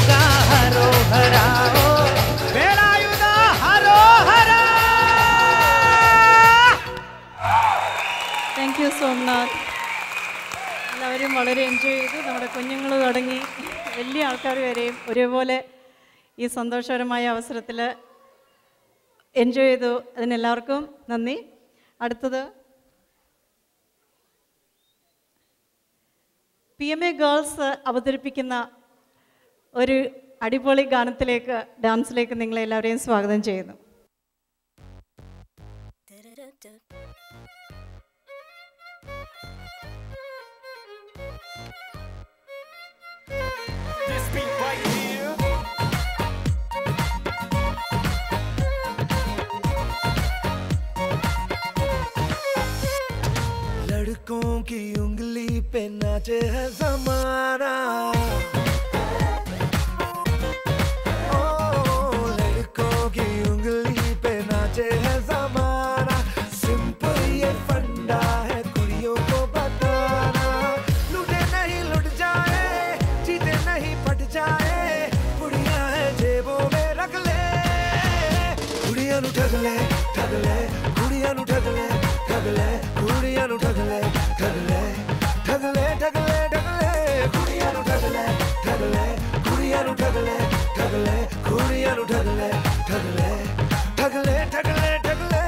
വേലായുധ ഹരോഹര വേലായുധ ഹരോഹര. Thank you Somnath. എല്ലാവരും വളരെ എൻജോയ് ചെയ്തു. നമ്മുടെ കുഞ്ഞുങ്ങൾ തുടങ്ങി വലിയ ആൾക്കാർ വരെയും ഒരേപോലെ ഈ സന്തോഷകരമായ അവസരത്തിൽ എൻജോയ് ചെയ്തു. അതിനെല്ലാവർക്കും നന്ദി. അടുത്തത് PMA ഗേൾസ് അവതരിപ്പിക്കുന്ന ഒരു അടിപൊളി ഗാനത്തിലേക്ക്, ഡാൻസിലേക്ക് നിങ്ങളെല്ലാവരെയും സ്വാഗതം ചെയ്യുന്നു. लड़कों की उंगली पे नाचे है ज़माना, ओ लड़कों की उंगली पे नाचे है ज़माना। सिंपल ये फंडा है कुड़ियों को बताना, लूटे नहीं लुट जाए, जीते नहीं पट जाए, कुड़ियां है जेबों में रख ले, कुड़ियां नु ठग ले, कुड़ियां नु ठग ले, कुड़ियां नु ठग ले, ठग ले, ठग ले, ठग ले, ठग ले, कुड़ियां नु ठग ले, कुड़ियां नु ठग ले, कुड़ियां नु ठग ले, ठग ले, ठग ले, ठग ले, ठग ले।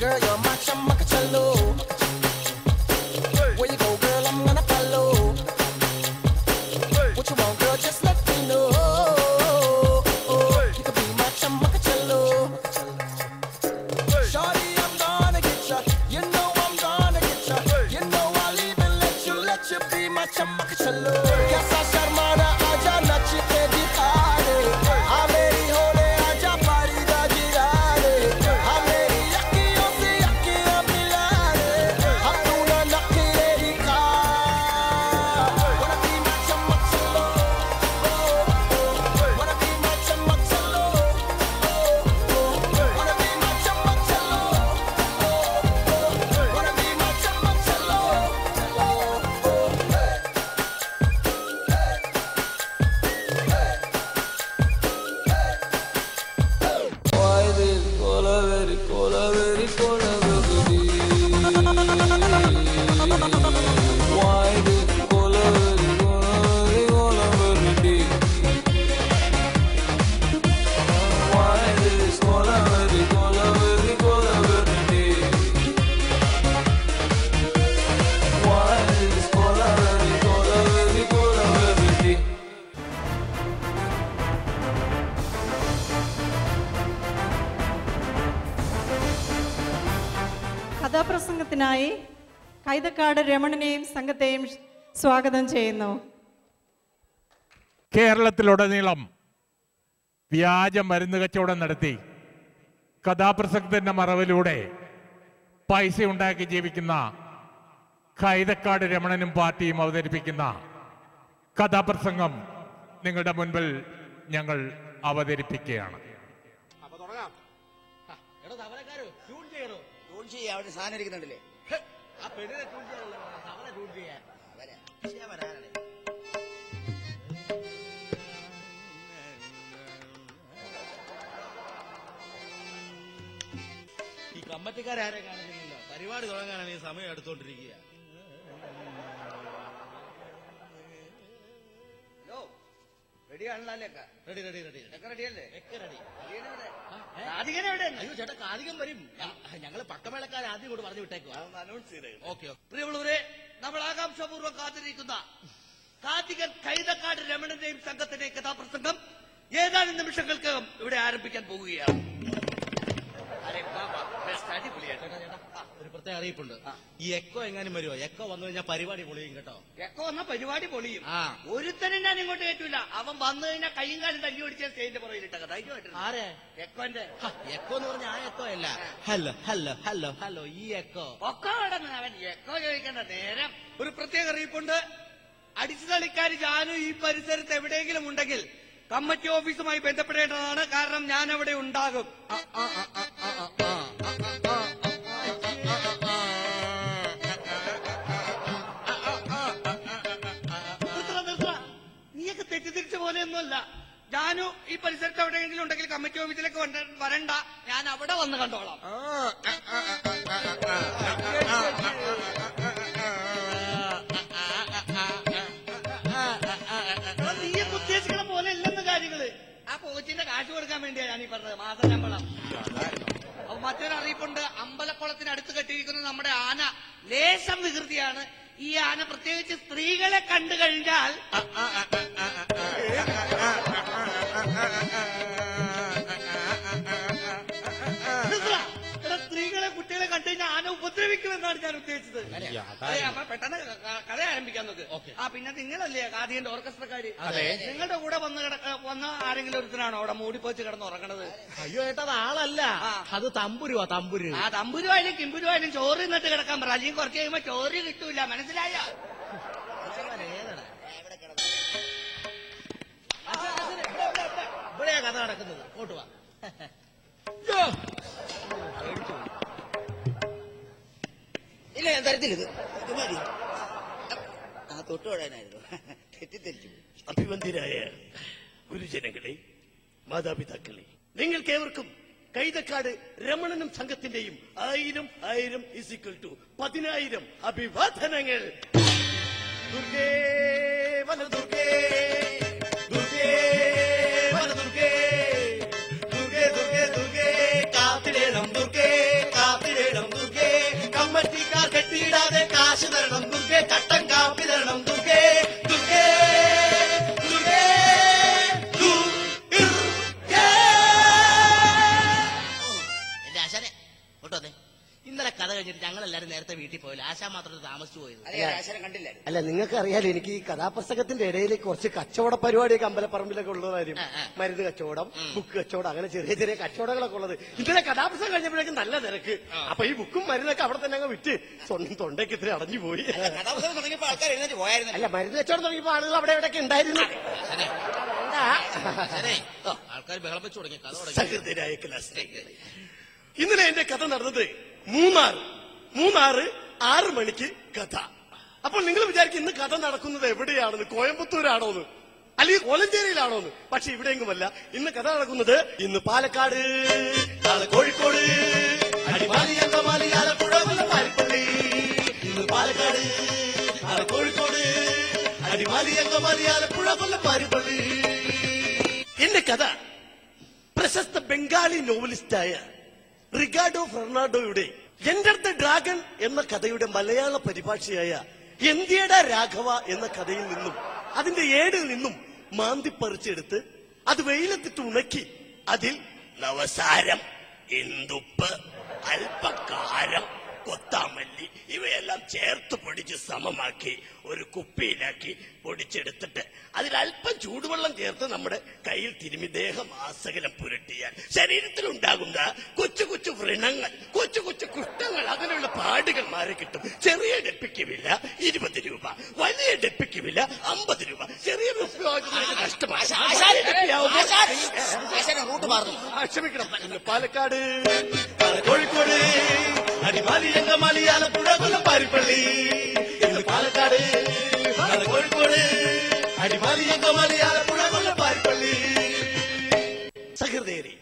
Girl, you're my chamacacello. Where you go, girl, I'm gonna follow. What you want, girl, just let me know. You could be my chamacacello. Shorty, I'm gonna get ya. You know I'm gonna get ya. You know I'll even let you be my chamacacello. Kaisa sharmana aaja nach ke dikha de. Aa meri hole aaja pari da gira de. Aa meri akhiyon se akhiyan mila de. Hum tu na nakhre dikha. Wanna be my chamacacello. Wanna be my chamacacello. Wanna be my chamacacello. Wanna be my chamacacello. Why this colaveri, colaveri, colaveri? Why this colaveri, colaveri, colaveri? Why this colaveri, colaveri, colaveri? Why this colaveri, colaveri, colaveri? കഥാപ്രസംഗത്തിനായി Kaithakkad രമണനെയും സംഘത്തെയും സ്വാഗതം ചെയ്യുന്നു. കേരളത്തിലുടനീളം വ്യാജ മരുന്ന് കച്ചവടം നടത്തി കഥാപ്രസംഗത്തിന്റെ മറവിലൂടെ പൈസ ഉണ്ടാക്കി ജീവിക്കുന്ന കൈതക്കാട് രമണനും പാർട്ടിയും അവതരിപ്പിക്കുന്ന കഥാപ്രസംഗം നിങ്ങളുടെ മുൻപിൽ ഞങ്ങൾ അവതരിപ്പിക്കുകയാണ്. സാധനം ഇരിക്കുന്നുണ്ടല്ലേ ഈ കമ്മറ്റിക്കാരെ കാണിക്കുന്നില്ല. പരിപാടി തുടങ്ങാനാണ് ഈ സമയം എടുത്തോണ്ടിരിക്കുക. റെഡി റെഡി റെഡി റെഡിയല്ലേ? അയ്യോ ചേട്ടാ, കാതികം വരും. ഞങ്ങള് പക്കമേളക്കാരെ ആദ്യം കൂടെ പറഞ്ഞു വിട്ടേക്കുക. അനൗൺസ് ചെയ്തേ. ഓക്കെ. പ്രിയമുള്ളവരെ, നമ്മൾ ആകാംക്ഷാപൂർവ്വം കാത്തിരിക്കുന്ന കാർത്തികൻ കൈതക്കാട് രമണന്റെയും സംഘത്തിന്റെയും കഥാപ്രസംഗം ഏതാനും നിമിഷങ്ങൾക്കകം ഇവിടെ ആരംഭിക്കാൻ പോകുകയാണ്. അരെ ബാബാ, ബെസ്റ്റ് അടിപൊളി. ഒരു പ്രത്യേക അറിയിപ്പുണ്ട്. ഈ എക്കോ എങ്ങാനും വരുമോ? എക്കോ വന്നു കഴിഞ്ഞാൽ പരിപാടി പൊളിയും കേട്ടോ. എക്കോ വന്ന പരിപാടി പൊളിയും. ആ. ഒരുത്തനും ഞാൻ ഇങ്ങോട്ട് കയറ്റൂല. അവൻ വന്നു കഴിഞ്ഞാൽ കൈയും കാലും തല്ലി പിടിച്ച സ്റ്റേജിന്റെ പുറകിലിട്ടൊക്കെ ധൈര്യമായിട്ട്. ആരെ? എക്കോന്റെ. എക്കോ എന്ന് പറഞ്ഞ ആ എക്കോ അല്ല. ഹലോ ഹലോ ഹലോ ഹലോ ഈ എക്കോ. ഒക്കെ കടന്ന് അവൻ എക്കോ ചോദിക്കേണ്ട നേരം. ഒരു പ്രത്യേക അറിയിപ്പുണ്ട്. അടിച്ചുതളിക്കാർ ജാനു ഈ പരിസരത്ത് എവിടെയെങ്കിലും ഉണ്ടെങ്കിൽ കമ്മിറ്റി ഓഫീസുമായി ബന്ധപ്പെടേണ്ടതാണ്. കാരണം ഞാൻ അവിടെ ഉണ്ടാകും. നീയൊക്കെ തെറ്റിദ്ധരിച്ച പോലെയൊന്നുമല്ല. ജാനു ഈ പരിസരത്ത് എവിടെയെങ്കിലും ഉണ്ടെങ്കിൽ കമ്മിറ്റി ഓഫീസിലേക്ക് വരണ്ട. ഞാൻ അവിടെ വന്ന് കണ്ടോളാം. നീയൊക്കെ ഉദ്ദേശിക്കുന്ന പോലെ ഇല്ലെന്ന് കാര്യങ്ങള്. ആ കോച്ചിന്റെ കാശ് കൊടുക്കാൻ വേണ്ടിയാ ഞാൻ ഈ പറഞ്ഞത്. മാസം ശമ്പളം. അപ്പൊ മറ്റൊരു അറിയിപ്പുണ്ട്. അമ്പലക്കുളത്തിനടുത്ത് കെട്ടിയിരിക്കുന്ന നമ്മുടെ ആന ലേശം വികൃതിയാണ്. ഈ ആന പ്രത്യേകിച്ച് സ്ത്രീകളെ കണ്ടു കഴിഞ്ഞാൽ സ്ത്രീകളെ കുട്ടികളെ കണ്ടു കഴിഞ്ഞാൽ ആന ഉപദ്രവിക്കുമെന്നാണ് ഞാൻ ഉദ്ദേശിച്ചത്. അപ്പൊ പെട്ടെന്ന് കഥ ആരംഭിക്കാൻ നോക്ക്. പിന്നെ നിങ്ങളല്ലേ കാതിയന്റെ ഓർക്കസ്ട്രക്കാര്? നിങ്ങളുടെ കൂടെ വന്ന ആരെങ്കിലും ഒരുത്തനാണോ അവിടെ മൂടിപ്പോച്ച് കിടന്ന് ഉറങ്ങണത്? അയ്യോ ഏട്ടാ, അത് ആളല്ല, അത് തമ്പുരുവാ. തമ്പുരു. ആ തമ്പുരുവായാലും കിമ്പുരുവായാലും ചോറ് നിന്നിട്ട് കിടക്കാൻ പറ. അല്ലെങ്കിൽ കുറച്ച് കഴിയുമ്പോ ചോറ് കിട്ടൂല. മനസ്സിലായോ? ഇവിടെയാ കഥ നടക്കുന്നത്. ഇങ്ങോട്ട് വാ. ഇല്ല, ഞാൻ തരത്തില്ല. ആ തൊട്ടുവിടാനായിരുന്നു. തെറ്റിദ്ധരിച്ചു. അഭിവന്ദരായ ഗുരുജനങ്ങളെ, മാതാപിതാക്കളെ, നിങ്ങൾക്കേവർക്കും കൈതക്കാട് രമണനും സംഘത്തിന്റെയും 1000 = 10,000 അഭിവാദനങ്ങൾ. ദുർഗേ വന ദുർഗേ, ദുർഗേ വന ദുർഗേ, ദുർഗേ ദുർഗേ ദുർഗേ, കാത്തിടേണം ദുർഗേ, കാത്തിടേണം ദുർഗേ, കമ്മറ്റിക്കാർ കെട്ടിയിടാതെ കാശ് തരണം ദുർഗേ, കട്ടൻ കാപ്പി തരണം ദുർഗേ, ദുർഗേ ദുർഗേ ദുർഗേ. എന്റെ ആശാനെ കേട്ടോ, അതെ ഇന്നലെ കഥ കഴിഞ്ഞിട്ട് ഞങ്ങളെല്ലാരും നേരത്തെ വീട്ടിൽ പോയില്ല. ആശാൻ മാത്രം താമസിച്ചു പോയത്. അല്ല, നിങ്ങൾക്ക് അറിയാലോ, എനിക്ക് ഈ കഥാപ്രസംഗത്തിന്റെ ഇടയിൽ കുറച്ച് കച്ചവട പരിപാടിയൊക്കെ അമ്പലപ്പറമ്പിലൊക്കെ ഉള്ള കാര്യം. മരുന്ന് കച്ചവടം, ബുക്ക് കച്ചവടം, അങ്ങനെ ചെറിയ ചെറിയ കച്ചവടങ്ങളൊക്കെ ഉള്ളത്. ഇന്നലെ കഥാപ്രസംഗം കഴിഞ്ഞപ്പോഴേക്കും നല്ല തിരക്ക്. അപ്പൊ ഈ ബുക്കും മരുന്നൊക്കെ അവിടെ തന്നെ അങ്ങ് വിറ്റ് തൊണ്ടയ്ക്ക് ഇത്തിരി അടഞ്ഞു പോയി. അല്ല, മരുന്ന് കച്ചവടം തുടങ്ങിയപ്പോ ആളുകൾ അവിടെ എവിടെയൊക്കെ ഉണ്ടായിരുന്നു. ആൾക്കാർ ബഹളം വെച്ച് തുടങ്ങി. കഥ സഹൃദയരായ കലാസ്നേഹികളെ, ഇന്നലെ എന്റെ കഥ നടന്നത് മൂന്നാറ് 6 മണിക്ക് കഥ. അപ്പോൾ നിങ്ങൾ വിചാരിക്കും ഇന്ന് കഥ നടക്കുന്നത് എവിടെയാണെന്ന്, കോയമ്പത്തൂരാണോന്ന് അല്ലെങ്കിൽ കോലഞ്ചേരിയിലാണോന്ന്. പക്ഷെ ഇവിടെയെങ്കുമല്ല. ഇന്ന് കഥ നടക്കുന്നത് ഇന്ന് പാലക്കാട്, നാളെ കോഴിക്കോട്, അടിമാലി, അങ്കമാലി, ആലപ്പുഴ, പാരിപ്പള്ളി. ഇന്ന് പാലക്കാട്, നാളെ കോഴിക്കോട്, അടിമാലി, അങ്കമാലി, ആലപ്പുഴ, പാരിപ്പള്ളി. എന്റെ കഥ പ്രശസ്ത ബംഗാളി നോവലിസ്റ്റായ റിക്കാർഡോ ഫെർണാണ്ടോയുടെ എൻഡർ ദ ഡ്രാഗൺ എന്ന കഥയുടെ മലയാള പരിഭാഷയായ എന്ത്യയുടെ രാഘവ എന്ന കഥയിൽ നിന്നും അതിന്റെ ഏടിൽ നിന്നും മാന്തിപ്പറിച്ചെടുത്ത് അത് വെയിലത്തിട്ട് ഉണക്കി അതിൽ നവസാരം, ഇന്ദുപ്പ്, അല്പക്കാരം, കൊത്താമല്ലി ഇവയെല്ലാം ചേർത്ത് പൊടിച്ച് സമമാക്കി ഒരു കുപ്പിയിലാക്കി പൊടിച്ചെടുത്തിട്ട് അതിൽ അല്പം ചൂടുവെള്ളം ചേർത്ത് നമ്മുടെ കയ്യിൽ തിരുമി ദേഹമാസകലം പുരട്ടിയാൽ ശരീരത്തിലുണ്ടാകുന്ന കൊച്ചു കൊച്ചു വ്രണങ്ങൾ, കൊച്ചു കൊച്ചു കുഷ്ഠങ്ങൾ, അങ്ങനെയുള്ള പാടുകൾ മാറി കിട്ടും. ചെറിയ ഡെപ്പിക്ക് വില 20 രൂപ, വലിയ ഡെപ്പിക്ക് വില 50 രൂപ. ചെറിയ നഷ്ടമാണ്. ക്ഷമിക്കണം. പാലക്കാട്, കോഴിക്കോട്, അടിമാലി, അങ്കമാലി, ആലപ്പുഴ, പാരിപ്പള്ളി. പാലക്കാട്, കോഴിക്കോട്, അടിമാലി, അങ്കമാലി, ആലപ്പുഴ, പാരിപ്പള്ളി. സഹൃദയരെ,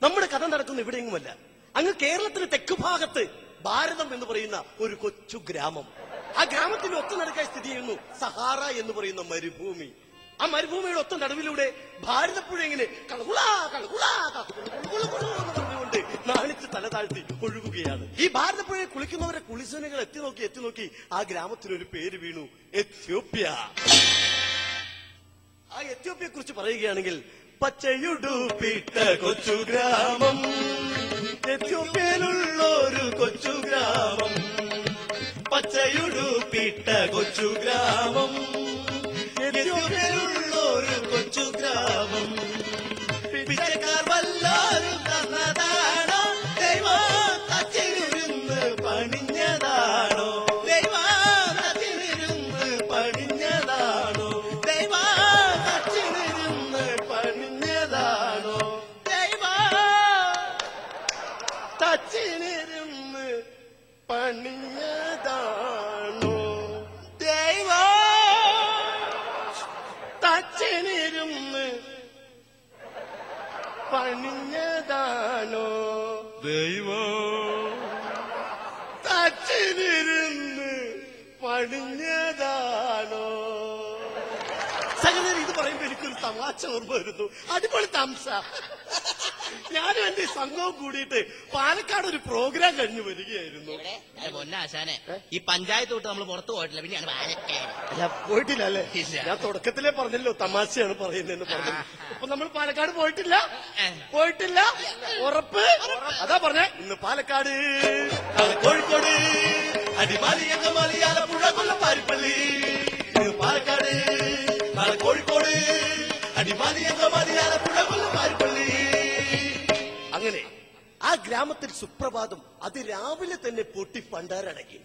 നമ്മുടെ കഥ നടക്കുന്ന എവിടെയെങ്ങുമല്ല. അങ്ങ് കേരളത്തിന് തെക്ക് ഭാഗത്ത് ഭാരതം എന്ന് പറയുന്ന ഒരു കൊച്ചു ഗ്രാമം. ആ ഗ്രാമത്തിന്റെ ഒത്ത നടുക്കായി സ്ഥിതി ചെയ്യുന്നു സഹാറ എന്ന് പറയുന്ന മരുഭൂമി. ആ മരുഭൂമിയുടെ ഒത്ത നടുവിലൂടെ ഭാരതപ്പുഴ ഇങ്ങനെ പറഞ്ഞുകൊണ്ട് നാണിച്ച് തല താഴ്ത്തി ഒഴുകുകയാണ്. ഈ ഭാരതപ്പുഴയിൽ കുളിക്കുന്നവരെ കുളിസനുകൾ എത്തി നോക്കി ആ ഗ്രാമത്തിനൊരു പേര് വീണു, എത്യോപ്യ. ആ എത്യോപ്യയെ കുറിച്ച് പറയുകയാണെങ്കിൽ, പച്ചയുടുപ്പിട്ട കൊച്ചു ഗ്രാമം, എത്യോപ്യയിലുള്ള ഒരു കൊച്ചു ഗ്രാമം, പച്ചയുടുപ്പിട്ട കൊച്ചു ഗ്രാമം, എത്യോപ്യയിലുള്ള ഒരു കൊച്ചു ഗ്രാമം. പിച്ചക്കാർ വല്ലാരും തന്നതാണോ ദൈവം തച്ചിരുന്ന് പണിഞ്ഞതാണോ, ദൈവം തച്ചിരുന്ന് പണിഞ്ഞതാണോ, ദൈവം തച്ചിരുന്ന് പണിഞ്ഞതാണോ, ദൈവം തച്ചിരുന്ന് പണിഞ്ഞതാണോ, ദൈവം തച്ചിരുന്ന് പണിഞ്ഞതാണോ, ദൈവം തച്ചിരുന്ന് പണിഞ്ഞതാണോ. സംഗതി ഇത് പറയുമ്പോ എനിക്കൊരു തമാശ ഓർമ്മ വരുന്നു. അടിപൊളി തമാശ. ഞാനും എന്റെ സംഘവും കൂടിയിട്ട് പാലക്കാട് ഒരു പ്രോഗ്രാം കഴിഞ്ഞു വരികയായിരുന്നു. പൊന്നാശാനെ ഈ പഞ്ചായത്ത് വിട്ട് നമ്മൾ പുറത്തു പോയിട്ടില്ല, പിന്നെയാണ് പാലക്കാട്. അല്ല പോയിട്ടില്ല അല്ലേ? ഞാൻ തുടക്കത്തിലേ പറഞ്ഞല്ലോ തമാശയാണ് പറയുന്നതെന്ന് പറഞ്ഞു. അപ്പൊ നമ്മൾ പാലക്കാട് പോയിട്ടില്ല, പോയിട്ടില്ല. ഉറപ്പ്? അതാ പറഞ്ഞേ. ഇന്ന് പാലക്കാട്, നാളെ കോഴിക്കോട്, അടിമാലി, അങ്കമാലി, ആലപ്പുഴ, കൊല്ലം, പാരിപ്പള്ളി. ഇന്ന് പാലക്കാട്, നാളെ കോഴിക്കോട്, അടിമാലി, അങ്കമാലി, ആലപ്പുഴ, കൊല്ലം, പാരിപ്പള്ളി. അങ്ങനെ ആ ഗ്രാമത്തിൽ സുപ്രഭാതം അതിരാവിലെ തന്നെ പൊട്ടി പണ്ടാരടങ്ങി.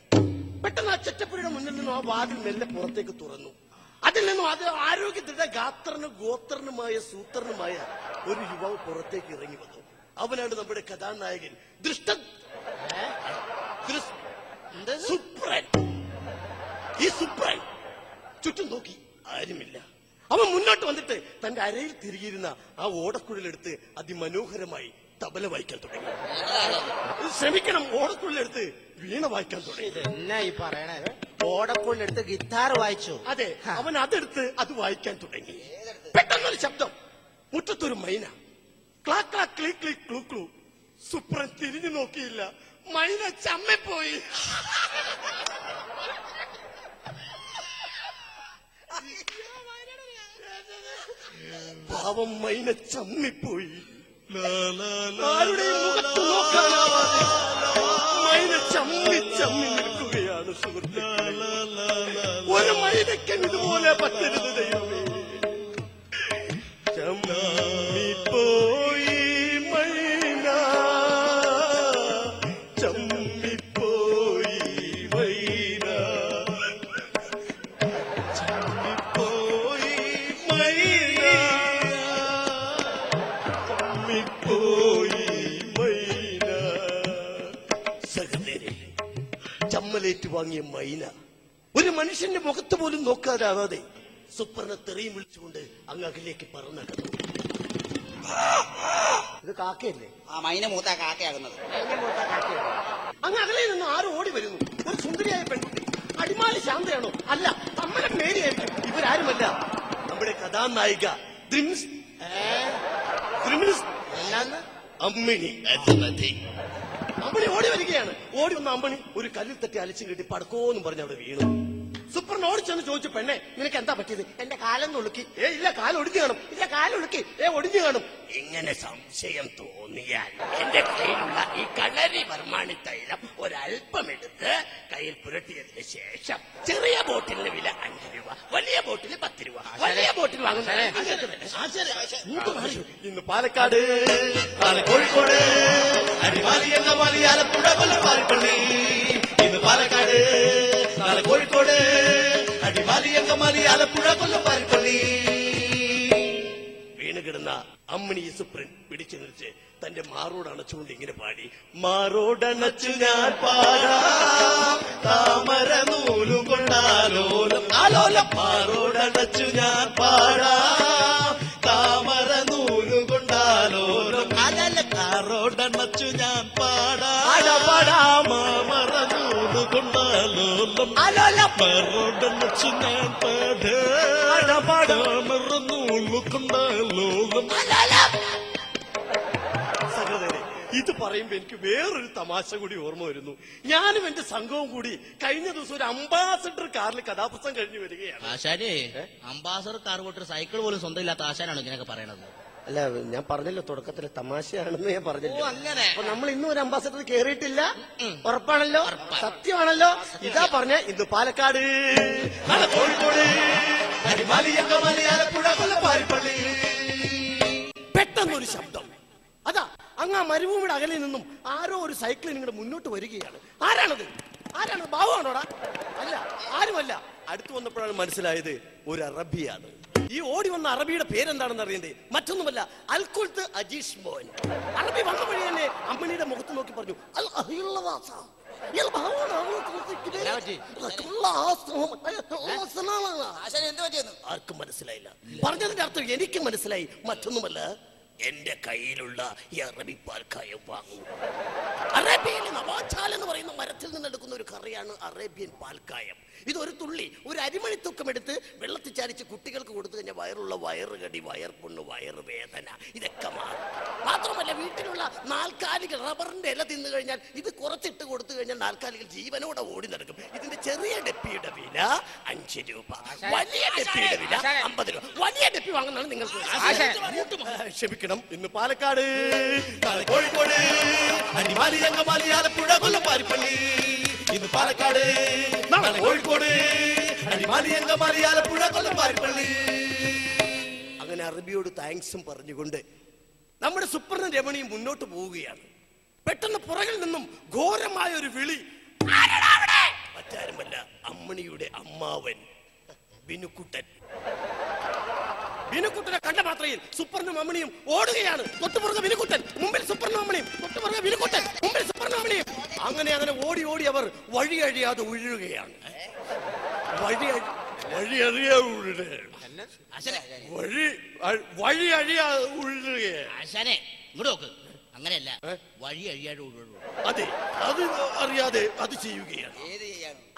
പെട്ടെന്ന് ആ ചെറ്റപ്പുഴയുടെ മുന്നിൽ നിന്നും ആ വാതിൽ മെല്ലെ പുറത്തേക്ക് തുറന്നു. അതിൽ നിന്നും അത് ആരോഗ്യത്തിന്റെ ഗാത്രനും ഗോത്രനുമായ സൂത്രനുമായ ഒരു യുവാവ് പുറത്തേക്ക് ഇറങ്ങി വന്നു. അവനാണ് നമ്മുടെ കഥാനായകൻ സുപ്രൻ. ഈ സുപ്രൻ ചുറ്റും നോക്കി, ആരുമില്ല. അവൻ മുന്നോട്ട് വന്നിട്ട് തന്റെ അരയിൽ തിരികിയിരുന്ന ആ ഓടക്കുഴലെടുത്ത് അതിമനോഹരമായി തബല വായിക്കാൻ തുടങ്ങി. ശ്രമിക്കണം, ഓടക്കുഴലെടുത്ത് വീണ വായിക്കാൻ തുടങ്ങി. എന്നാ ഈ പറയണേ, ഓടക്കുഴലെടുത്ത് ഗിത്താർ വായിച്ചു. അതെ, അവൻ അതെടുത്ത് അത് വായിക്കാൻ തുടങ്ങി. പെട്ടെന്നൊരു ശബ്ദം, മുറ്റത്തൊരു മൈന. ക്ലാ ക്ലാ ക്ലീ ക്ലീ ക്ലൂ ക്ലൂ. സുപ്രൻ തിരിഞ്ഞു നോക്കിയില്ല, മൈന ചമ്മിപ്പോയി. പാവം മൈന ചമ്മിപ്പോയി. ആരുടെയും മുഖത്ത് നോക്കാനാവാതെ മൈന ചമ്മി ചമ്മി നിൽക്കുകയാണ് സുഹൃത്തുക്കളെ. ഒരു മൈനയ്ക്കും ഇതുപോലെ പറ്റരുത് ദൈവമേ. ചമ്മിപ്പോയി മൈന, ചമ്മിപ്പോയി മൈന, ചമ്മിപ്പോയി മൈന, ചമ്മിപ്പോയി മൈന. സഹോദരരെ, ചമ്മലേറ്റ് വാങ്ങിയ മൈന ഒരു മനുഷ്യന്റെ മുഖത്ത് പോലും നോക്കാതാവാതെ സുപ്രനെ തെറിയും വിളിച്ചുകൊണ്ട് അങ്ങ് അകലേക്ക് പറന്നകന്നു. ഇത് കാക്കയല്ലേ? ആ മൈന മൂത്ത കാക്കയാകുന്നത്. അങ്ങ് അകലെ നിന്ന് ആരും ഓടി വരുന്നു. ഒരു സുന്ദരിയായ പെൺകുട്ടി. അടിമാലി ശാന്തയാണോ? അല്ല, അമ്മയുടെ പേടിയായിരിക്കും. ഇവരാരുമല്ല, നമ്മുടെ കഥാനായിക അമ്മിണി. അമ്മിണി ഓടി വരികയാണ്. ഓടി വന്ന അമ്മിണി ഒരു കല്ലിൽ തട്ടി അലിച്ചു കെട്ടി പടക്കോന്നും പറഞ്ഞ് അവിടെ വീണു. സുപ്രൻ ഓടിച്ചെന്ന് ചോദിച്ചു, പെണ്ണെ നിനക്ക് എന്താ പറ്റിയത്? എന്റെ കാലം ഒളുക്കി. ഇല്ല, കാലം ഒടിഞ്ഞു കാണും. ഇല്ല, കാലൊളുക്കി. ഒടിഞ്ഞു കാണും. ഇങ്ങനെ സംശയം തോന്നിയാൽ എന്റെ കയ്യിലുള്ള ഈ കളരി വർമാണി തൈലം ഒരല്പം എടുത്ത് കയ്യിൽ പുരട്ടിയതിന് ശേഷം ചെറിയ ബോട്ടിലിന് വില 5 രൂപ, വലിയ ബോട്ടിൽ 10 രൂപ. വലിയ ബോട്ടിൽ വാങ്ങുന്നത് ഇന്ന് പാലക്കാട്, നാളെ കോഴിക്കോട്, അടിമാലി, അങ്കമാലി, ആലപ്പുഴ, കൊല്ലം, പാരിപ്പള്ളി. ഇന്ന് പാലക്കാട്, നാളെ കോഴിക്കോട്, അടിമാലി, അങ്കമാലി, ആലപ്പുഴ, കൊല്ലം, പാരിപ്പള്ളി. വീണ് കിടന്ന അമ്മിണി സുപ്രൻ പിടിച്ചു നിർച്ച് തന്റെ മാറോടണച്ചുകൊണ്ട് ഇങ്ങനെ പാടി. മാറോടണച്ചു ഞാൻ പാടാം താമര നൂലുകൊണ്ടാലോലം ആലോലം. മാറോടണച്ചു ഞാൻ പാടാം താമര നൂലുകൊണ്ടാലോലം. മാറോടണച്ചു ഞാൻ പാടാം മാമര നൂലുകൊണ്ടാലോലം. മാറോടണച്ചു ഞാൻ പാടാം താമര നൂലുകൊണ്ടാലോലം. സഹോദരനെ, ഇത് പറയുമ്പോ എനിക്ക് വേറൊരു തമാശ കൂടി ഓർമ്മ വരുന്നു. ഞാനും എന്റെ സംഘവും കൂടി കഴിഞ്ഞ ദിവസം ഒരു അംബാസഡർ കാറിൽ കഥാപ്രസംഗം കഴിഞ്ഞു വരികയാണ്. ആശാനെ, അംബാസഡർ കാർ പോയിട്ട് സൈക്കിൾ പോലും സ്വന്തം ഇല്ലാത്ത ആശാനാണ് ഇങ്ങനെയൊക്കെ പറയണത്. അല്ല ഞാൻ പറഞ്ഞല്ലോ തുടക്കത്തില് തമാശയാണെന്ന് ഞാൻ പറഞ്ഞല്ലോ. അങ്ങനെ. അപ്പൊ നമ്മൾ ഇന്നും ഒരു അംബാസഡർ കേറിയിട്ടില്ല. ഉറപ്പാണല്ലോ, സത്യമാണല്ലോ. ഇതാ പറഞ്ഞ ഇന്ന് പാലക്കാട്, നാളെ കോഴിക്കോട്, അടിമാലി, അങ്കമാലി, ആലപ്പുഴ, കൊല്ലപ്പാരിപ്പള്ളി. പെട്ടെന്നൊരു ശബ്ദം. അതാ അങ്ങ് മരുഭൂമിയുടെ അകലിൽ നിന്നും ആരോ ഒരു സൈക്കിളിൽ നിങ്ങളുടെ മുന്നോട്ട് വരികയാണ്. ആരാണത്? ആരാണ്? ബാബുവാണോടാ? അല്ല, ആരുമല്ല. അടുത്തു വന്നപ്പോഴാണ് മനസ്സിലായത് ഒരു അറബിയാണ്. ഈ ഓടി വന്ന അറബിയുടെ പേരെന്താണെന്ന് അറിയണ്ടേ? മറ്റൊന്നുമല്ല, അൽകുൽത്ത് അജീഷ് മോൻ. അറബി വന്ന വഴി തന്നെ അമ്മണിയുടെ മുഖത്ത് നോക്കി പറഞ്ഞു, ആർക്കും മനസ്സിലായില്ല. പറഞ്ഞതിന്റെ അർത്ഥം എനിക്ക് മനസ്സിലായി. മറ്റൊന്നുമല്ല, എന്റെ കയ്യിലുള്ള ഈ അറബി പാൽക്കായം വാങ്ങൂ. അറേബ്യയിൽ നവാച്ചാൽ എന്ന് പറയുന്ന മരത്തിൽ നിന്നെടുക്കുന്ന ഒരു കറിയാണ് അറേബ്യൻ പാൽക്കായം. ഇതൊരു തുള്ളി, ഒരു അരിമണി തൂക്കം എടുത്ത് വെള്ളത്തിൽ ചാരിച്ച് കുട്ടികൾക്ക് കൊടുത്തു കഴിഞ്ഞാൽ വയറുള്ള വയറുകടി, വയർപുണ്ണ്, വയറുവേദന ഇതൊക്കെ മാറും. മാത്രമല്ല, വീട്ടിലുള്ള നാൽക്കാലികൾ റബ്ബറിന്റെ ഇല തിന്നു കഴിഞ്ഞാൽ ഇത് കുറച്ചിട്ട് കൊടുത്തു കഴിഞ്ഞാൽ നാൽക്കാലികൾ ജീവനോടെ ഓടി നടക്കും. ഇതിന്റെ ചെറിയ ഡെപ്പിയുടെ വില 5 രൂപ, വലിയ ഡെപ്പിയുടെ വില 50 രൂപ. വലിയ ഡെപ്പി വാങ്ങുന്നതാണ് നിങ്ങൾക്ക്. ക്ഷമിക്കണം, ഇന്ന് പാലക്കാട്, കോഴിക്കോട്, അടിമാലി, അങ്കമാലി, ആലപ്പുഴ, കൊല്ലപ്പാരിപ്പള്ളി. ഇന്ന് പാലക്കാട്, നാളെ കോഴിക്കോട്, അടിമാലി, അങ്കമാലി, ആലപ്പുഴ, കൊല്ലപ്പാരിപ്പള്ളി. അങ്ങനെ അറബിയോട് താങ്ക്സും പറഞ്ഞുകൊണ്ട് നമ്മുടെ സുപ്രന രമണിയും മുന്നോട്ട് പോവുകയാണ്. പെട്ടെന്ന് പുറകിൽ നിന്നും ഘോരമായ ഒരു വിളി. മറ്റാരുമല്ല, അമ്മണിയുടെ അമ്മാവൻ ബിനുക്കുട്ടൻ. ബിനുക്കുട്ടനെ കണ്ട മാത്രയിൽ സുപ്രനും അമ്മണിയും ഓടുകയാണ്. തൊട്ടുപുറകെ ബിനുക്കുട്ടൻ, മുമ്പിൽ സുപ്രനും അമ്മണിയും, തൊട്ടുപുറകെ ബിനുക്കുട്ടൻ, മുമ്പിൽ സുപ്രനും അമ്മണിയും. അങ്ങനെ ഓടി ഓടി അവർ വഴി അഴിയാതെ ഉഴുകയാണ്. വഴി അഴിയാതെ ആശാനെ ഇങ്ങോട്ട് നോക്ക്. അങ്ങനെയല്ല, വഴി അഴിയാതെ അതെ, അത് അറിയാതെ അത് ചെയ്യുകയാണ്.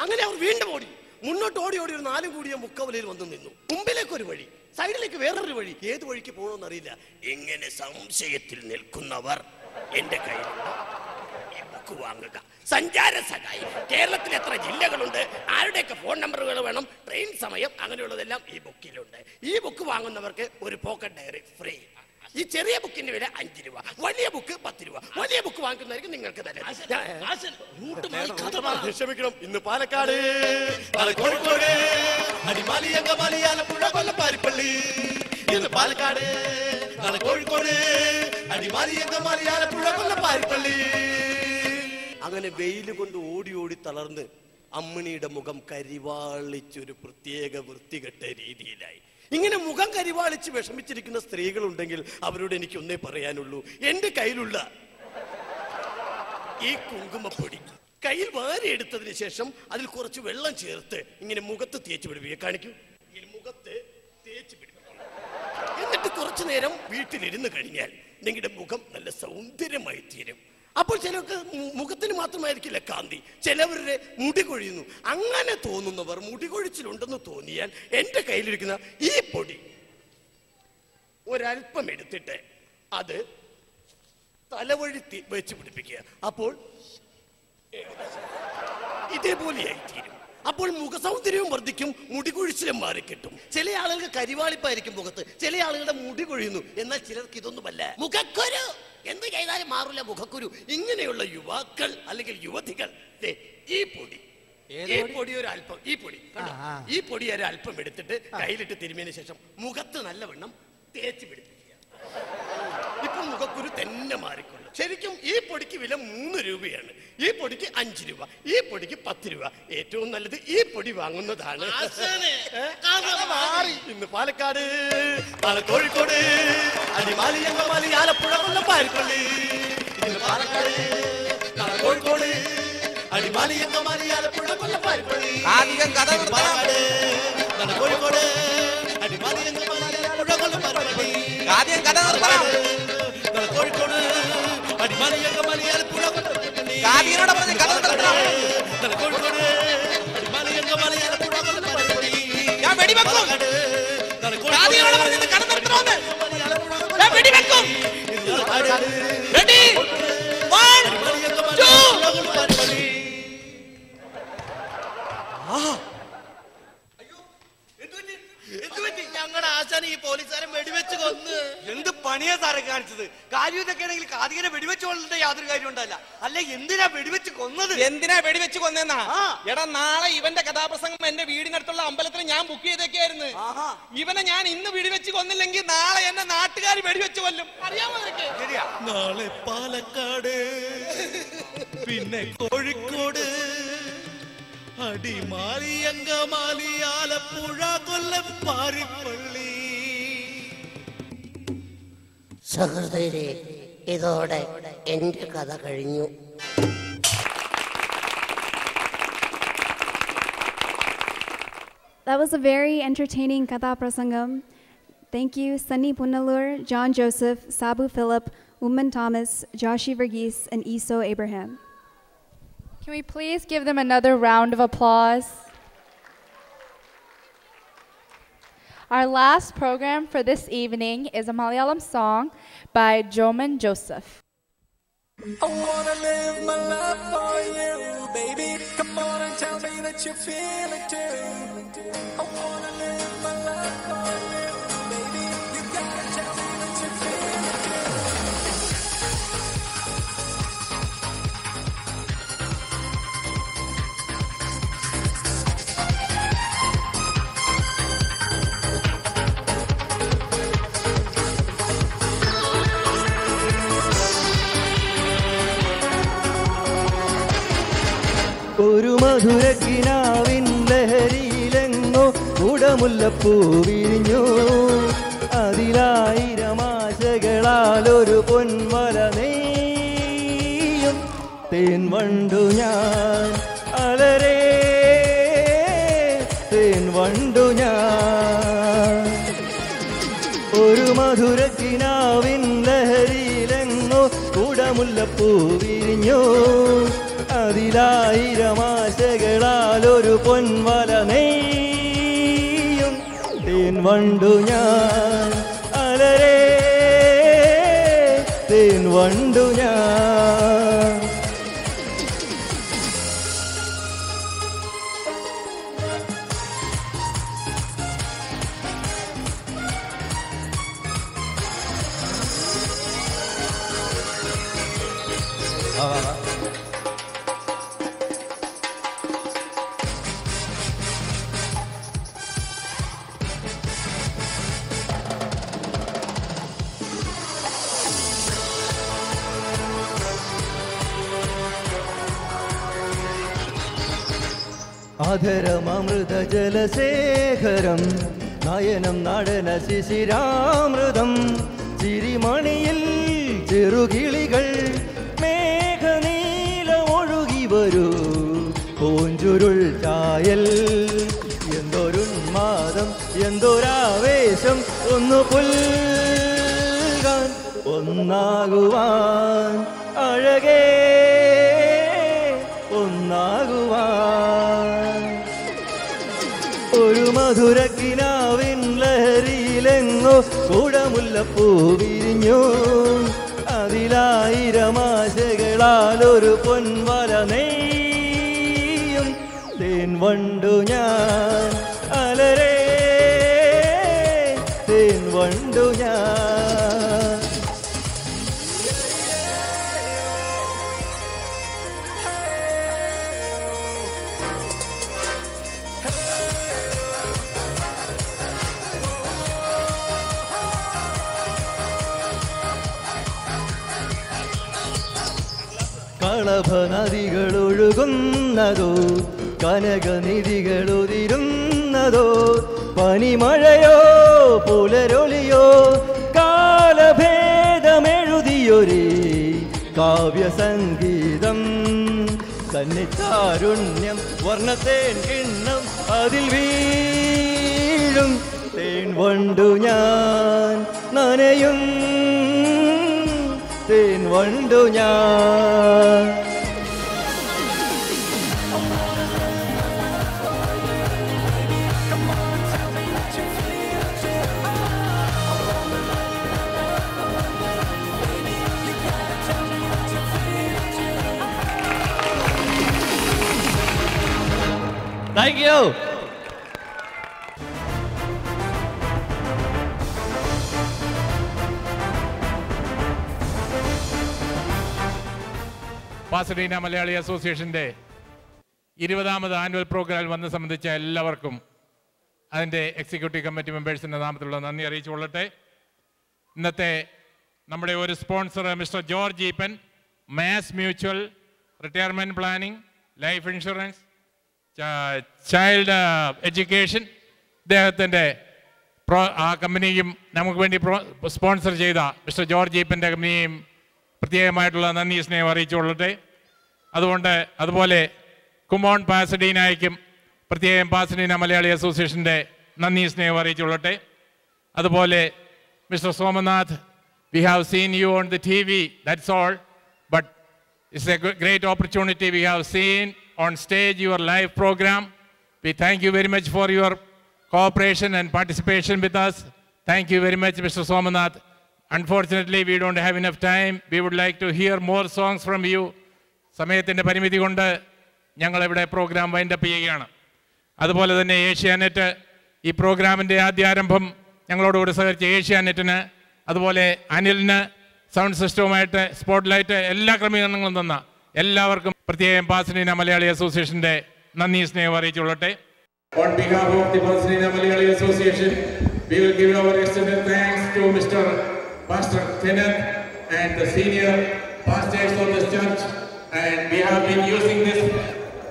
അങ്ങനെ അവർ വീണ്ടും ഓടി, മുന്നോട്ട് ഓടി ഓടി ഒരു 4 കൂടിയ മുക്കവലയിൽ വന്നു നിന്നു. മുമ്പിലേക്ക് ഒരു വഴി, സൈഡിലേക്ക് വേറൊരു വഴി. ഏത് വഴിക്ക് പോകണമെന്ന് അറിയില്ല. ഇങ്ങനെ സംശയത്തിൽ നിൽക്കുന്നവർ എന്റെ കയ്യിലുള്ള ഈ ബുക്ക് വാങ്ങുക. സഞ്ചാര സഹായി. കേരളത്തിൽ എത്ര ജില്ലകളുണ്ട്, ആരുടെയൊക്കെ ഫോൺ നമ്പറുകൾ വേണം, ട്രെയിൻ സമയം, അങ്ങനെയുള്ളതെല്ലാം ഈ ബുക്കിലുണ്ട്. ഈ ബുക്ക് വാങ്ങുന്നവർക്ക് ഒരു പോക്കറ്റ് ഡയറി ഫ്രീ. ഈ ചെറിയ ബുക്കിന്റെ വില 5 രൂപ, വലിയ ബുക്ക് 10 രൂപ. വലിയ ബുക്ക് വാങ്ങിക്കുന്നതായിരിക്കും നിങ്ങൾക്ക് തന്നെ. ക്ഷമിക്കണം, ഇന്ന് പാലക്കാട്, കോഴിക്കോട്, അടിമാലി, അങ്കമാലി, ആലപ്പുഴ, കൊല്ലപ്പാരിപ്പള്ളി. ഇന്ന് പാലക്കാട്, കോഴിക്കോട്, അടിമാലി, അങ്കമാലി, ആലപ്പുഴ, കൊല്ലപ്പാരിപ്പള്ളി. അങ്ങനെ വെയിൽ കൊണ്ട് ഓടി ഓടി തളർന്ന് അമ്മിണിയുടെ മുഖം കരിവാളിച്ചൊരു പ്രത്യേക വൃത്തികെട്ട രീതിയിലായി. ഇങ്ങനെ മുഖം കരിവാളിച്ച് വിഷമിച്ചിരിക്കുന്ന സ്ത്രീകളുണ്ടെങ്കിൽ അവരോട് എനിക്ക് ഒന്നേ പറയാനുള്ളൂ, എന്റെ കയ്യിലുള്ള ഈ കുങ്കുമപ്പൊടി കയ്യിൽ വാരി എടുത്തതിന് ശേഷം അതിൽ കുറച്ച് വെള്ളം ചേർത്ത് ഇങ്ങനെ മുഖത്ത് തേച്ച് പിടിപ്പിക്കുക. കാണിക്കൂ, ഇങ്ങനെ മുഖത്ത് തേച്ച് പിടിപ്പിക്കുക. എന്നിട്ട് കുറച്ചു നേരം വീട്ടിലിരുന്ന് കഴിഞ്ഞാൽ നിങ്ങളുടെ മുഖം നല്ല സൗന്ദര്യമായി തീരും. അപ്പോൾ ചിലർക്ക് മുഖത്തിന് മാത്രമായിരിക്കില്ല കാന്തി, ചിലവരുടെ മുടി കൊഴിയുന്നു. അങ്ങനെ തോന്നുന്നവർ, മുടി കൊഴിച്ചിലുണ്ടെന്ന് തോന്നിയാൽ എന്റെ കയ്യിലിരിക്കുന്ന ഈ പൊടി ഒരൽപ്പം എടുത്തിട്ട് അത് തലവഴി വെച്ച് പിടിപ്പിക്കുക. അപ്പോൾ ഇതേപോലെയായി തീരും. അപ്പോൾ മുഖസൗന്ദര്യവും വർദ്ധിക്കും, മുടി കൊഴിച്ചിലും മാറിക്കിട്ടും. ചില ആളുകൾക്ക് കരിവാളിപ്പായിരിക്കും മുഖത്ത്, ചില ആളുകളുടെ മുടി കൊഴിയുന്നു. എന്നാൽ ചിലർക്ക് ഇതൊന്നുമല്ല, മുഖക്കുരു. എന്ത് ചെയ്താലും മാറില്ല മുഖക്കുരു. ഇങ്ങനെയുള്ള യുവാക്കൾ അല്ലെങ്കിൽ യുവതികൾ ഈ പൊടി ഒരല്പം, ഈ പൊടി ഒരല്പം എടുത്തിട്ട് കയ്യിലിട്ട് തിരുമിയതിനു ശേഷം മുഖത്ത് നല്ലവണ്ണം തേച്ച് പിടിപ്പിക്കുക. ഇപ്പൊ മുഖക്കുരു തന്നെ മാറിക്കൊള്ളും. ശരിക്കും ഈ പൊടിക്ക് വില 3 രൂപയാണ്. ഈ പൊടിക്ക് 5 രൂപ, ഈ പൊടിക്ക് 10 രൂപ. ഏറ്റവും നല്ലത് ഈ പൊടി വാങ്ങുന്നതാണ്. ഇന്ന് പാലക്കാട്, കോഴിക്കോട്, അടിമാലി, അങ്കമാലി, ആലപ്പുഴ, കൊല്ലപ്പാരിപ്പള്ളി. ഇന്ന് പാലക്കാട്, കോഴിക്കോട്, അടിമാലി, അങ്കമാലി, ആലപ്പുഴ, കൊല്ലപ്പാരിപ്പള്ളി. പാലക്കാട്, കോഴിക്കോട്, അടിമാലി, അങ്കമാലി, ആലപ്പുഴ, കൊല്ലപ്പാരിപ്പള്ളി. കോഴിക്കോട്, അടിമാലി, അങ്കമാലി, ആലപ്പുഴ, കൊല്ലപ്പാരിപ്പള്ളി. കോഴിക്കോട്, അടിമാലി, അങ്കമാലി, ആലപ്പുഴ, കൊല്ലപ്പാരിപ്പള്ളി. ഞങ്ങളുടെ ആശാൻ ഈ പോലീസുകാരൻ വെടിവെച്ച് കൊന്ന്. എന്ത് പണി കൊല്ലുന്നത് യാതൊരു കാര്യം ഉണ്ടല്ല. അല്ല, എന്തിനാ വെടിവെച്ച് കൊന്നത്? എന്തിനാ വെടിവെച്ച് കൊന്നെന്നാ? എടാ, നാളെ ഇവന്റെ കഥാപ്രസംഗം എന്റെ വീടിനടുത്തുള്ള അമ്പലത്തിൽ ഞാൻ ബുക്ക് ചെയ്തൊക്കെയായിരുന്നു. ഇവനെ ഞാൻ ഇന്ന് വെടിവെച്ച് കൊന്നില്ലെങ്കിൽ നാളെ എന്നെ നാട്ടുകാർ വെടിവെച്ച് കൊല്ലും. അറിയാമോ നിനക്ക്? നാളെ പാലക്കാട്, പിന്നെ കോഴിക്കോട്, അടിമാലി, അങ്കമാലി, ആലപ്പുഴ, കൊല്ലം, പാരിപ്പള്ളി. സഹൃദയരെ, ഇതോടെ എന്റെ കഥ കഴിഞ്ഞു. That was a very entertaining Kathaprasangam. Thank you, Sunny Punalur, John Joseph, Sabu Philip, Umman Thomas, Joshi Verghese, and Iso Abraham. Can we please give them another round of applause? Our last program for this evening is a Malayalam song by Joman Joseph. I wanna live my life for you, baby. Come on and tell me that you feel it too. I wanna live my life for you, baby. You gotta tell me that you feel it too. ഒരു മധുരക്കിനാവിൻ ലഹരിയിലെങ്ങോ കുടമുല്ലപ്പൂ വിരിഞ്ഞു. അതിലായിരം ആശകളാൽ ഒരു പൊൻവല നെയ്യും തേൻ വണ്ടു ഞാൻ അലരേ തേൻ വണ്ടു ഞാൻ. ഒരു മധുരക്കിനാവിൻ ലഹരിയിലെങ്ങോ കുടമുല്ലപ്പൂ വിരിഞ്ഞു. അതിലായിരം ആശകളാൽ ഒരു പൊൻവല നെയ്യും തേൻ വണ്ടു ഞാൻ അലരേ തേൻ വണ്ടു ഞാൻ. അധരമൃത ജലശേഖരം നയനം നടന ശിശിരാമൃതം ചിരിമണിയിൽ ചെറുകിളികൾ മേഘനീല ഒഴുകി വരൂ പൂഞ്ചുരുൾ ചായൽ. എന്തൊരുന്മാദം എന്തൊരാവേശം ഒന്നു പുൽകാൻ ഒന്നാകുവാൻ അഴകേ ഒന്നാകുവാൻ. ഒരു മധുരക്കിനാവിൻ ലഹരിയിലെങ്ങോ കുടമുല്ലപ്പൂ വിരിഞ്ഞു. അതിലായിരം ആശകളാൽ ഒരു പൊൻവല നെയ്യും തേൻ വണ്ടു ഞാൻ അലരേ തേൻ വണ്ടു ഞാൻ. കളഭ നദികളൊഴുകുന്നതോ കനകനിധികളുതിരുന്നതോ പനിമഴയോ പുലരൊളിയോ കാലഭേദമെഴുതിയൊരേ കാവ്യസംഗീതം. സന്നിധാരുണ്യം വർണ്ണത്തേൻ കിണ്ണം അതിൽ വീഴും തേൻ വണ്ടു ഞാൻ നനയും തേൻ വണ്ടു ഞാൻ. Thank you. പാസഡീന മലയാളി അസോസിയേഷൻ്റെ 20ാമത് ആനുവൽ പ്രോഗ്രാമിൽ വന്ന് സംബന്ധിച്ച എല്ലാവർക്കും അതിൻ്റെ എക്സിക്യൂട്ടീവ് കമ്മിറ്റി മെമ്പേഴ്സിൻ്റെ നാമത്തിലുള്ള നന്ദി അറിയിച്ചുകൊള്ളട്ടെ. ഇന്നത്തെ നമ്മുടെ ഒരു sponsor mister George Eapen, Mass Mutual, retirement planning, life insurance, child education, ഇദ്ദേഹത്തിൻ്റെ ആ കമ്പനിയും നമുക്ക് വേണ്ടി സ്പോൺസർ ചെയ്ത മിസ്റ്റർ ജോർജ് ഈപ്പൻ്റെ കമ്പനിയും പ്രത്യേകമായിട്ടുള്ള നന്ദി സ്നേഹം അറിയിച്ചുകൊള്ളട്ടെ. അതുപോലെ കുമോൺ പാസഡീനയ്ക്കും പ്രത്യേകം പാസഡീന മലയാളി അസോസിയേഷൻ്റെ നന്ദി സ്നേഹം അറിയിച്ചുകൊള്ളട്ടെ. അതുപോലെ mister Somanath, we have seen you on the TV, that's all, but it's a great opportunity. We have seen on stage your live program. We thank you very much for your cooperation and participation with us. Thank you very much, Mr. Somanath. Unfortunately, we don't have enough time. We would like to hear more songs from you. സമയത്തിൻ്റെ പരിമിതി കൊണ്ട് ഞങ്ങളിവിടെ programme wind up ചെയ്യുകയാണ്. അതുപോലെ തന്നെ ഏഷ്യാനെറ്റ് ഈ പ്രോഗ്രാമിൻ്റെ ആദ്യാരംഭം ഞങ്ങളോടുകൂടി സഹകരിച്ച ഏഷ്യാനെറ്റിന്, അതുപോലെ അനിലിന് സൗണ്ട് സിസ്റ്റവുമായിട്ട് സ്പോട്ട് ലൈറ്റ് എല്ലാ ക്രമീകരണങ്ങളും തന്ന എല്ലാവർക്കും പ്രത്യേകം പാസഡീന മലയാളി അസോസിയേഷൻ്റെ നന്ദി സ്നേഹം അറിയിച്ചുകൊള്ളട്ടെ. On behalf of the Pasadena Malayali Association, we will give our extended thanks to Mr. Pastor Kenneth and the senior pastors of this church, and we have been using this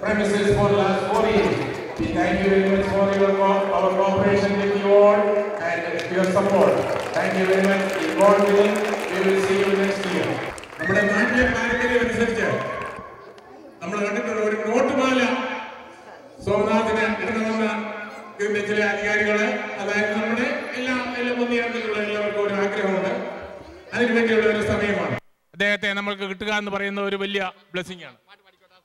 premises for the last 4 years. We thank you very much for our cooperation with you all and your support. Thank you very much. In God willing, we will see you next year. നമ്മുടെ നാട്ടിലെ പാരമ്പര്യം അനുസരിച്ച് നമ്മൾ കണ്ടിട്ടുള്ള ഒരു നോട്ടുമാല സോമനാഥിന് ഇടണമെന്ന ഇതിന്റെ ചില അധികാരികള്, അതായത് നമ്മുടെ എല്ലാ മുൻനിരയിലുള്ള എല്ലാവർക്കും ഒരു ആഗ്രഹമുണ്ട്. അതിനുവേണ്ടിയുള്ള ഒരു സമയമാണ് അദ്ദേഹത്തെ നമ്മൾക്ക് കിട്ടുക എന്ന് പറയുന്ന ഒരു വലിയ ബ്ലെസ്സിംഗ് ആണ്.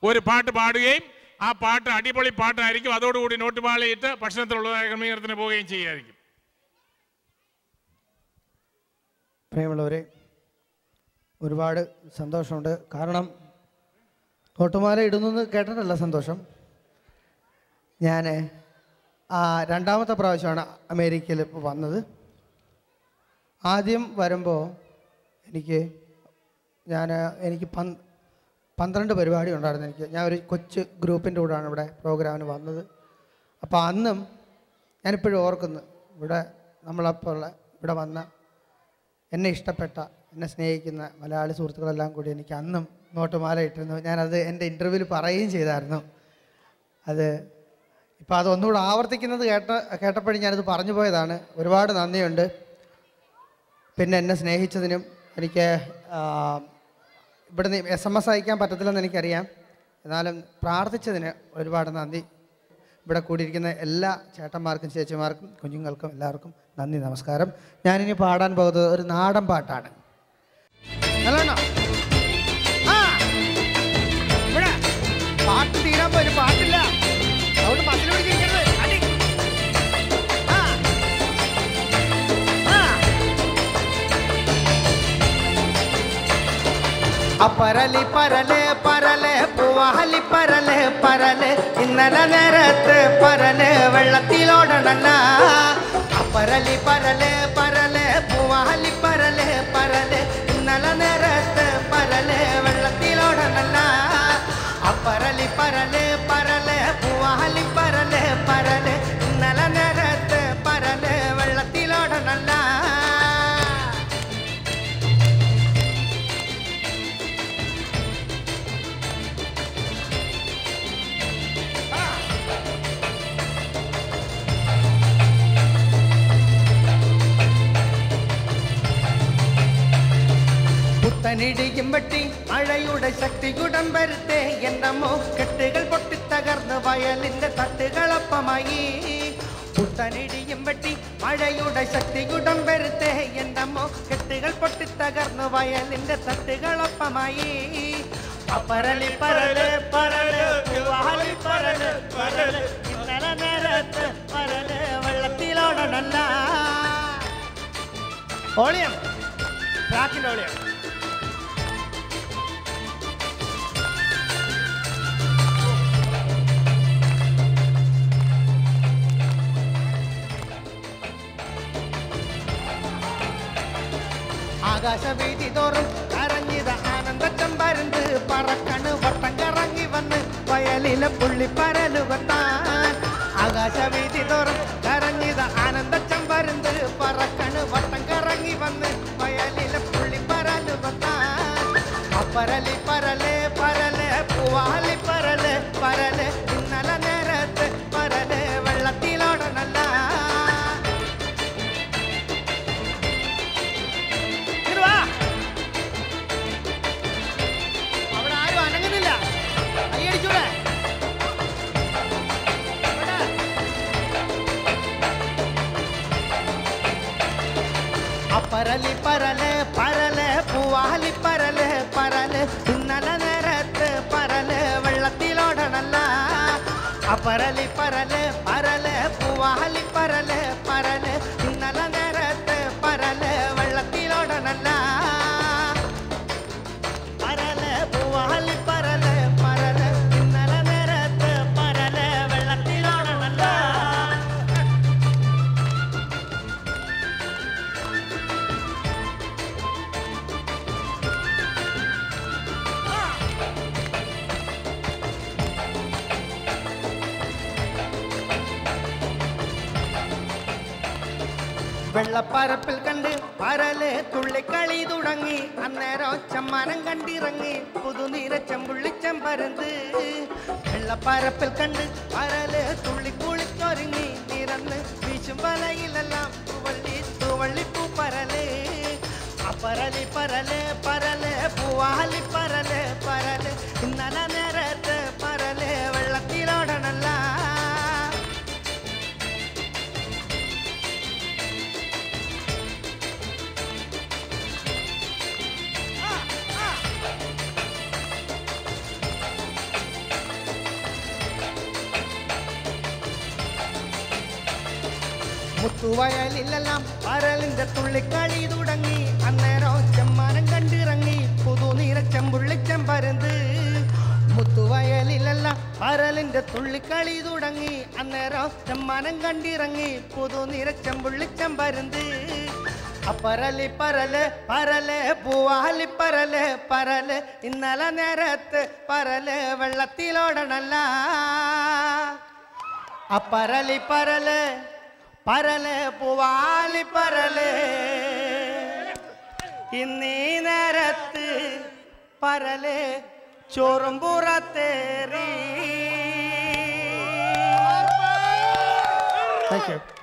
ഒരു പാട്ട് പാടുകയും ആ പാട്ട് അടിപൊളി പാട്ടായിരിക്കും, അതോടുകൂടി നോട്ടുമാലയിട്ട് ഭക്ഷണത്തിലുള്ളതായ ക്രമീകരണത്തിന് പോവുകയും ചെയ്യുമായിരിക്കും. പ്രിയമുള്ളവരെ, ഒരുപാട് സന്തോഷമുണ്ട്. കാരണം നോട്ടുമാല ഇടുന്നു കേട്ടിട്ടല്ല സന്തോഷം. ഞാൻ രണ്ടാമത്തെ പ്രാവശ്യമാണ് അമേരിക്കയിൽ ഇപ്പോൾ വന്നത്. ആദ്യം വരുമ്പോൾ എനിക്ക് 12 പരിപാടി ഉണ്ടായിരുന്നു. ഞാൻ ഒരു കൊച്ചു ഗ്രൂപ്പിൻ്റെ കൂടെയാണ് ഇവിടെ പ്രോഗ്രാമിന് വന്നത്. അപ്പോൾ അന്നും ഞാനിപ്പോഴും ഓർക്കുന്നു, നമ്മളപ്പോൾ ഇവിടെ വന്ന എന്നെ ഇഷ്ടപ്പെട്ട, എന്നെ സ്നേഹിക്കുന്ന മലയാളി സുഹൃത്തുക്കളെല്ലാം കൂടി എനിക്ക് അന്നും നോട്ടുമാല ഇട്ടിരുന്നു. ഞാനത് എൻ്റെ ഇൻ്റർവ്യൂവിൽ പറയുകയും ചെയ്തായിരുന്നു. ഇപ്പോൾ അതൊന്നുകൂടെ ആവർത്തിക്കുന്നത് കേട്ടപ്പോഴും ഞാനത് പറഞ്ഞു പോയതാണ്. ഒരുപാട് നന്ദിയുണ്ട്. പിന്നെ എന്നെ സ്നേഹിച്ചതിനും, എനിക്ക് ഇവിടുന്ന് SMS അയക്കാൻ പറ്റത്തില്ലെന്ന് എനിക്കറിയാം, എന്നാലും പ്രാർത്ഥിച്ചതിന് ഒരുപാട് നന്ദി. ഇവിടെ കൂടിയിരിക്കുന്ന എല്ലാ ചേട്ടന്മാർക്കും ചേച്ചിമാർക്കും കുഞ്ഞുങ്ങൾക്കും എല്ലാവർക്കും നന്ദി, നമസ്കാരം. ഞാനിനി പാടാൻ പോകുന്നത് ഒരു നാടൻ പാട്ടാണ്. നല്ലോണോ? ഇവിടെ പാട്ട് തീരാൻ പോയി, പാട്ടില്ല, അതുകൊണ്ട് മതിൽ പിടിച്ചിരിക്കരുത്. അടി പരലി പരല് പരല് പൂവാലി പരല് പരല് ഇന്നലെ നേരത്ത് പരല് വെള്ളത്തിലോടണല്ല. പരലി പരല് പരല് പൂവാലി പരല് പരല് ഇന്നലെ നേരത്ത് പരല് വെള്ളത്തിലോടണല്ല. പരലി പരല് പരല് പൂവാലി പരല് പരല് ഇന്നലെ നേരത്ത് പരല് വെള്ളത്തിലോടണല്ല. പുത്തനിടിയും വെട്ടി മഴയുടെ ശക്തി കുടം വരുത്തേ എന്നമ്മോ കെട്ടുകൾ പൊട്ടിത്തകർന്ന് വയലിന്റെ തട്ടുകളൊപ്പമായി. പുത്തനിടിയും വെട്ടി മഴയുടെ ശക്തി കുടം വരുത്തേ എന്നമ്മോ കെട്ടുകൾ പൊട്ടിത്തകർന്ന് വയലിന്റെ തട്ടുകളൊപ്പമായി. പരലി പരല് പരല് പൂവാലി പരല് പരല് ഇന്നലെ നേരത്ത് പരല് വെള്ളത്തിലോടണല്ല. ഓളിയം, ട്രാക്കിന്റെ ഓളിയം. ആകാശവീതി തോറും കരഞ്ഞിത ആനന്ദച്ചം പരന്ത് പറക്കണ് പയലിലെ പുള്ളിപ്പരലുകൊത്താൻ ആകാശവീതി തോറും കരഞ്ഞിത ആനന്ദച്ചം പരുന്ത് പറക്കണ് വട്ടം കറങ്ങി വന്ന് പയലിലെ പുള്ളിപ്പരലുകൊത്താൻ അപ്പരലി പരലെ പരലെ പൂവാലി പരലെ പരലെ ഇന്നലെ നേരത്ത് പരലെ വെള്ളത്തിലോടനല്ല അവിടെ ആരും അനങ്ങുന്നില്ല കൈയടിച്ചൂടെ അപ്പരലി പരലെ പരലെ പൂവാലി പരലെ പരലെ ഇന്നലെ നേരത്ത് പരലെ വെള്ളത്തിലോടനല്ല അപ്പരലി പരലെ പരലെ പൂവാലി പരലെ പരലെ ഇന്നലെ നേരത്ത് പരലെ വെള്ളത്തിലോടനല്ല പരലെ പൂവാലി പരലെ പരലെ ഇന്നലെ നേരത്ത് പരലെ വെള്ളത്തിലോടനല്ല വെള്ളപ്പരപ്പിൽ കണ്ട് പരലെ തുള്ളിക്കളി തുടങ്ങി അന്നേരം ചമ്മാനം കണ്ടിറങ്ങി പുതുനീര ചെമ്പുള്ളിച്ചം പരന്ത് വെള്ളപ്പരപ്പിൽ കണ്ട് പരലെ തുള്ളിക്കുളിച്ചൊരുങ്ങി നിരന്ന് വീശും വലയിലെല്ലാം തുവള്ളിപ്പൂ പരലെ അപ്പരലി പരലെ പരലെ പൂവാലി പരലെ പരലെ ഇന്നലെ നേരത്ത് പരലെ വെള്ളത്തിലോടനല്ല മുത്തുവയലിലെല്ലാം പരലിന്റെ തുള്ളിക്കളി തുടങ്ങി അന്നേരം ചെമ്മാനം കണ്ടിറങ്ങി പുതുനീര ചെമ്പുള്ളിച്ചം പരന്ത് മുത്തുവയലിലെല്ലാം പരലിന്റെ തുള്ളിക്കളി തുടങ്ങി അന്നേരം ചെമ്മാനം കണ്ടിറങ്ങി പുതുനീര ചെമ്പുള്ളിച്ചം പരന്ത് അപ്പരലി പരലെ പരലെ പൂവാലി പരലെ പരലെ ഇന്നലെ നേരത്ത് പരലെ വെള്ളത്തിലോടനല്ല അപ്പരലി പരലെ പരലെ പൂവാലി പരലെ ഇന്നീ നേരത്ത് പരലെ ചോറും പുറത്തേറി. Thank you.